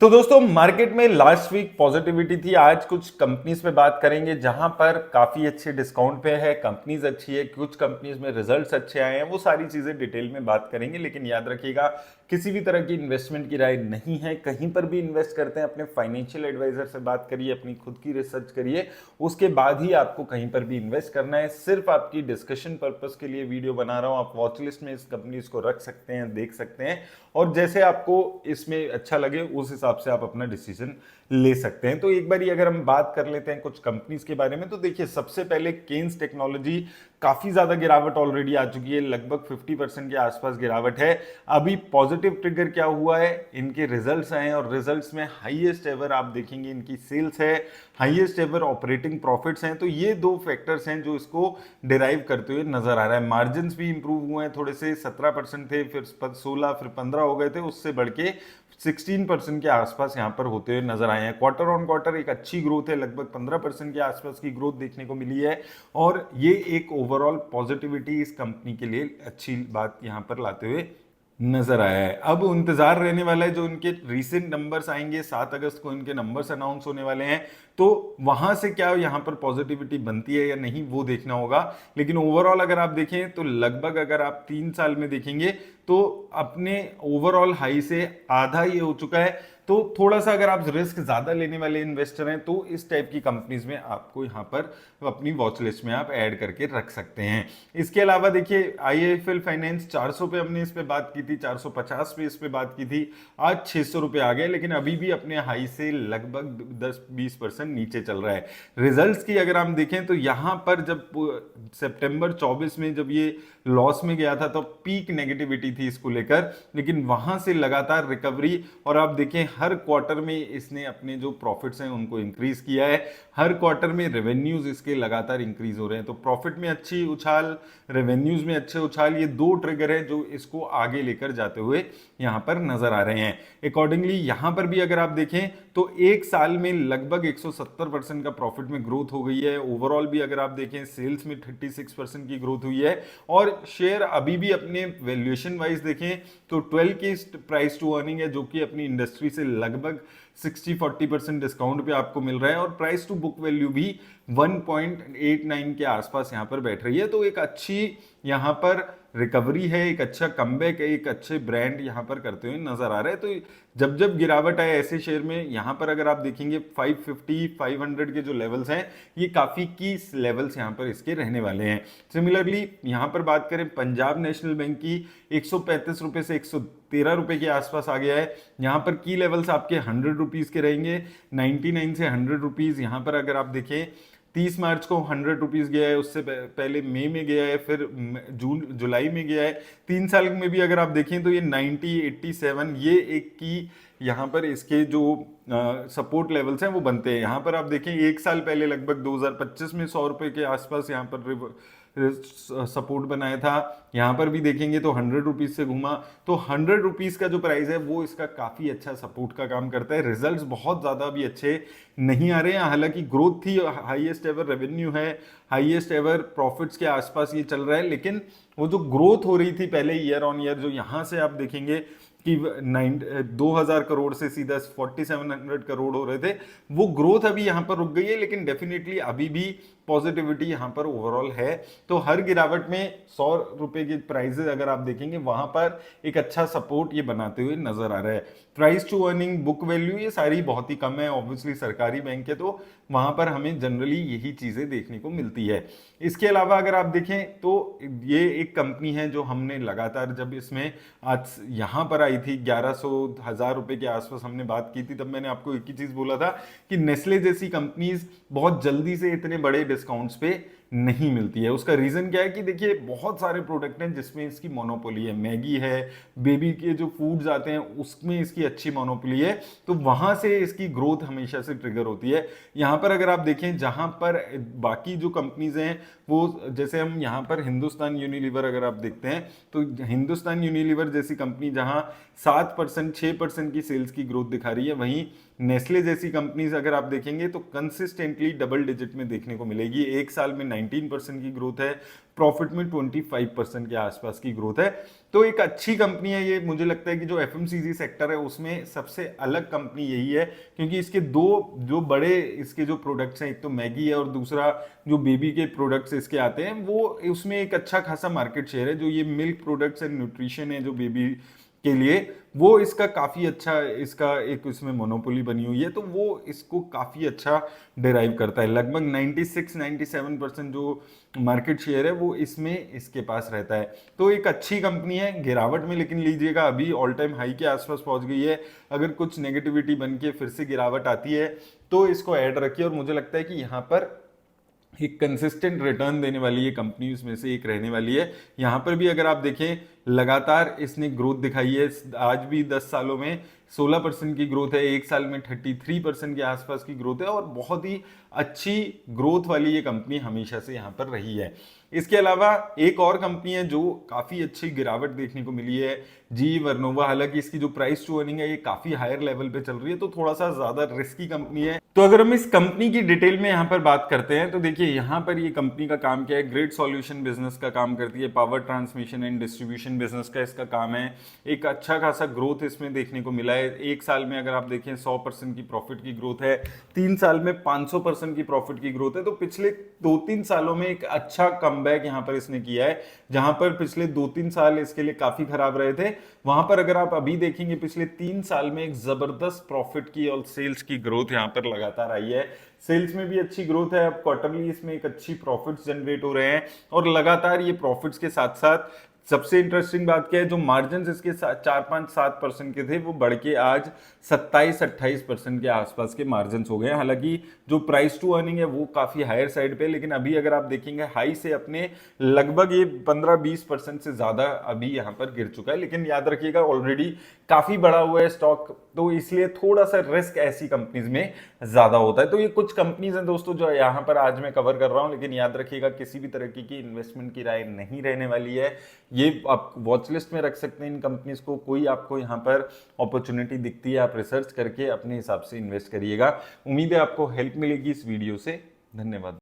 तो दोस्तों मार्केट में लास्ट वीक पॉजिटिविटी थी। आज कुछ कंपनीज पे बात करेंगे जहां पर काफी अच्छे डिस्काउंट पे है, कंपनीज अच्छी है, कुछ कंपनीज में रिजल्ट्स अच्छे आए हैं। वो सारी चीजें डिटेल में बात करेंगे, लेकिन याद रखिएगा किसी भी तरह की इन्वेस्टमेंट की राय नहीं है। कहीं पर भी इन्वेस्ट करते हैं अपने फाइनेंशियल एडवाइजर से बात करिए, अपनी खुद की रिसर्च करिए, उसके बाद ही आपको कहीं पर भी इन्वेस्ट करना है। सिर्फ आपकी डिस्कशन पर्पस के लिए वीडियो बना रहा हूं। आप वॉच लिस्ट में इस कंपनीज को रख सकते हैं, देख सकते हैं, और जैसे आपको इसमें अच्छा लगे उस हिसाब से आप अपना डिसीजन ले सकते हैं। तो एक बार अगर हम बात कर लेते हैं कुछ कंपनीज के बारे में, तो देखिए सबसे पहले केन्स टेक्नोलॉजी, काफी ज्यादा गिरावट ऑलरेडी आ चुकी है, लगभग 50% के आसपास गिरावट है। अभी पॉजिटिव ट्रिगर क्या हुआ है, इनके रिजल्ट्स आए और रिजल्ट्स में हाईएस्ट एवर आप देखेंगे इनकी सेल्स है, हाईएस्ट एवर ऑपरेटिंग प्रॉफिट्स हैं। तो ये दो फैक्टर्स हैं जो इसको डिराइव करते हुए नजर आ रहा है। मार्जिन भी इंप्रूव हुए हैं थोड़े से, 17% थे, फिर 16, फिर 15 हो गए थे, उससे बढ़ के 16% के आसपास यहां पर होते हुए नजर आए हैं। क्वार्टर ऑन क्वार्टर एक अच्छी ग्रोथ है, लगभग 15% के आसपास की ग्रोथ देखने को मिली है, और ये एक ओवरऑल पॉजिटिविटी इस कंपनी के लिए अच्छी बात यहां पर लाते हुए नजर आया है। अब इंतजार रहने वाला है जो इनके रीसेंट नंबर्स आएंगे, 7 अगस्त को इनके नंबर्स अनाउंस होने वाले हैं, तो वहां से क्या यहां पर पॉजिटिविटी बनती है या नहीं वो देखना होगा। लेकिन ओवरऑल अगर आप देखें तो लगभग अगर आप 3 साल में देखेंगे तो अपने ओवरऑल हाई से आधा ये हो चुका है। तो थोड़ा सा अगर आप रिस्क ज्यादा लेने वाले इन्वेस्टर हैं तो इस टाइप की कंपनीज में आपको यहां पर अपनी वॉच लिस्ट में आप ऐड करके रख सकते हैं। इसके अलावा देखिए आईआईएफएल फाइनेंस 400 पे हमने इस पे बात की थी, 450 पे इस पे बात की थी, आज 600 रुपए आ गए, लेकिन अभी भी अपने हाई से लगभग 10-20% नीचे चल रहा है। रिजल्ट्स की अगर हम देखें तो यहां पर जब सितंबर 24 में जब ये लॉस में गया था तो पीक नेगेटिविटी थी इसको लेकर, लेकिन वहां से लगातार रिकवरी, और आप देखें हर क्वार्टर में इसने अपने जो प्रॉफिट्स हैं उनको इंक्रीज किया है। हर क्वार्टर में रेवेन्यूज इसके लगातार इंक्रीज हो रहे हैं। तो प्रॉफिट में अच्छी उछाल, रेवेन्यूज में अच्छे उछाल, ये दो ट्रिगर है जो इसको आगे लेकर जाते हुए यहां पर नजर आ रहे हैं। अकॉर्डिंगली यहां पर भी अगर आप देखें तो एक साल में लगभग 170% का प्रॉफिट में ग्रोथ हो गई है। ओवरऑल भी अगर आप देखें सेल्स में 36% की ग्रोथ हुई है, और शेयर अभी भी अपने वैल्यूएशन वाइज देखें तो 12 की प्राइस टू अर्निंग है, जो कि अपनी इंडस्ट्री से लगभग 60-40% डिस्काउंट पे आपको मिल रहा है, और प्राइस टू बुक वैल्यू भी 1.89 के आसपास यहां पर बैठ रही है। तो एक अच्छी यहां पर रिकवरी है, एक अच्छा कमबैक है, एक अच्छे ब्रांड यहां पर करते हुए नजर आ रहे हैं। तो जब जब गिरावट आए ऐसे शेयर में, यहां पर अगर आप देखेंगे 550-500 के जो लेवल्स हैं, ये काफी की लेवल्स यहां पर इसके रहने वाले हैं। सिमिलरली यहां पर बात करें पंजाब नेशनल बैंक की, 135 रुपए से 113 रुपए के आसपास आ गया है। यहां पर की लेवल्स आपके 100 रुपीज के रहेंगे, 99 से 100 रुपीज। यहां पर अगर आप देखें 30 मार्च को 100 रुपीज गया है, उससे पहले मई में गया है, फिर जून जुलाई में गया है। 3 साल में भी अगर आप देखें तो ये 90, 87, ये एक की यहाँ पर इसके जो सपोर्ट लेवल्स हैं वो बनते हैं। यहाँ पर आप देखें 1 साल पहले लगभग 2025 में 100 रुपए के आसपास यहाँ पर सपोर्ट बनाया था। यहाँ पर भी देखेंगे तो 100 रुपीज से घूमा, तो 100 रुपीज का जो प्राइस है वो इसका काफी अच्छा सपोर्ट का काम करता है। रिजल्ट्स बहुत ज्यादा भी अच्छे नहीं आ रहे हैं, हालांकि ग्रोथ थी, हाईएस्ट एवर रेवेन्यू है, हाईएस्ट एवर प्रॉफिट्स के आसपास ये चल रहा है, लेकिन वो जो ग्रोथ हो रही थी पहले ईयर ऑन ईयर, जो यहाँ से आप देखेंगे कि 2000 करोड़ से सीधा 4700 करोड़ हो रहे थे, वो ग्रोथ अभी यहां पर रुक गई है। लेकिन डेफिनेटली अभी भी पॉजिटिविटी यहां पर ओवरऑल है। तो हर गिरावट में 100 रुपए के प्राइसेस अगर आप देखेंगे वहां पर एक अच्छा सपोर्ट ये बनाते हुए नजर आ रहा है। Price to earning, book value, ये सारी बहुत ही कम है। ऑब्वियसली सरकारी बैंक है तो वहां पर हमें जनरली यही चीजें देखने को मिलती है। इसके अलावा अगर आप देखें तो ये एक कंपनी है जो हमने लगातार, जब इसमें आज यहां पर आई थी 1100-1000 रुपए के आसपास हमने बात की थी, तब मैंने आपको एक ही चीज बोला था कि नेस्ले जैसी कंपनीज बहुत जल्दी से इतने बड़े डिस्काउंट्स पे नहीं मिलती है। उसका रीजन क्या है कि देखिए बहुत सारे प्रोडक्ट हैं जिसमें इसकी मोनोपोली है। मैगी है, बेबी के जो फूड्स आते हैं उसमें इसकी अच्छी मोनोपोली है, तो वहां से इसकी ग्रोथ हमेशा से ट्रिगर होती है। यहां पर अगर आप देखें जहां पर बाकी जो कंपनीज हैं वो, जैसे हम यहां पर हिंदुस्तान यूनिलीवर अगर आप देखते हैं तो हिंदुस्तान यूनिलीवर जैसी कंपनी जहां 7%, 6% की सेल्स की ग्रोथ दिखा रही है, वहीं नेस्ले जैसी कंपनीज अगर आप देखेंगे तो कंसिस्टेंटली डबल डिजिट में देखने को मिलेगी। एक साल में 19% की ग्रोथ है, प्रॉफिट में 25% के आसपास की ग्रोथ है। तो एक अच्छी कंपनी है ये। मुझे लगता है कि जो एफएमसीजी सेक्टर है उसमें सबसे अलग कंपनी यही है, क्योंकि इसके दो जो बड़े इसके जो प्रोडक्ट्स हैं, एक तो मैगी है और दूसरा जो बेबी के प्रोडक्ट्स इसके आते हैं, वो उसमें एक अच्छा खासा मार्केट शेयर है। जो ये मिल्क प्रोडक्ट्स एंड न्यूट्रिशन है जो बेबी के लिए, वो इसका काफी अच्छा, इसका एक इसमें मोनोपोली बनी हुई है, तो वो इसको काफी अच्छा डिराइव करता है। लगभग 96-97% जो मार्केट शेयर है वो इसमें इसके पास रहता है। तो एक अच्छी कंपनी है, गिरावट में लेकिन लीजिएगा, अभी ऑल टाइम हाई के आसपास पहुंच गई है। अगर कुछ नेगेटिविटी बन के फिर से गिरावट आती है तो इसको ऐड रखिए, और मुझे लगता है कि यहाँ पर एक कंसिस्टेंट रिटर्न देने वाली ये कंपनी उसमें से एक रहने वाली है। यहाँ पर भी अगर आप देखें, लगातार इसने ग्रोथ दिखाई है। आज भी 10 सालों में 16% की ग्रोथ है, एक साल में 33% के आसपास की ग्रोथ है, और बहुत ही अच्छी ग्रोथ वाली ये कंपनी हमेशा से यहाँ पर रही है। इसके अलावा एक और कंपनी है जो काफी अच्छी गिरावट देखने को मिली है, जी वर्नोवा। हालांकि इसकी जो प्राइस टू अर्निंग है ये काफी हायर लेवल पे चल रही है, तो थोड़ा सा ज्यादा रिस्की कंपनी है। तो अगर हम इस कंपनी की डिटेल में यहाँ पर बात करते हैं तो देखिए यहाँ पर ये कंपनी का काम क्या है, ग्रिड सॉल्यूशन बिजनेस का काम करती है, power transmission and distribution business का इसका काम है। एक अच्छा खासा ग्रोथ इसमें देखने को मिला है। एक साल में अगर आप देखें 100% की प्रॉफिट की ग्रोथ है, 3 साल में 500% की प्रॉफिट की ग्रोथ है। तो पिछले 2-3 सालों में एक अच्छा कमबैक यहाँ पर इसने किया है। जहां पर पिछले 2-3 साल इसके लिए काफी खराब रहे थे, वहां पर अगर आप अभी देखेंगे पिछले 3 साल में एक जबरदस्त प्रॉफिट की और सेल्स की ग्रोथ यहाँ पर लगातार आई है। सेल्स में भी अच्छी ग्रोथ है, अब क्वार्टरली इसमें एक अच्छी प्रॉफिट्स जनरेट हो रहे हैं, और लगातार ये प्रॉफिट्स के साथ साथ सबसे इंटरेस्टिंग बात क्या है, जो मार्जिन इसके 4-5-7% के थे वो बढ़ के आज 27-28% के आसपास के मार्जिन हो गए हैं। हालांकि जो प्राइस टू अर्निंग है वो काफी हायर साइड पे, लेकिन अभी अगर आप देखेंगे हाई से अपने लगभग ये 15-20% से ज्यादा अभी यहाँ पर गिर चुका है। लेकिन याद रखिएगा ऑलरेडी काफी बड़ा हुआ है स्टॉक, तो इसलिए थोड़ा सा रिस्क ऐसी कंपनीज में ज्यादा होता है। तो ये कुछ कंपनीज हैं दोस्तों जो यहाँ पर आज मैं कवर कर रहा हूँ, लेकिन याद रखिएगा किसी भी तरह की इन्वेस्टमेंट की राय नहीं रहने वाली है। ये आप वॉच लिस्ट में रख सकते हैं इन कंपनीज को। कोई आपको यहाँ पर अपॉर्चुनिटी दिखती है, आप रिसर्च करके अपने हिसाब से इन्वेस्ट करिएगा। उम्मीद है आपको हेल्प मिलेगी इस वीडियो से। धन्यवाद।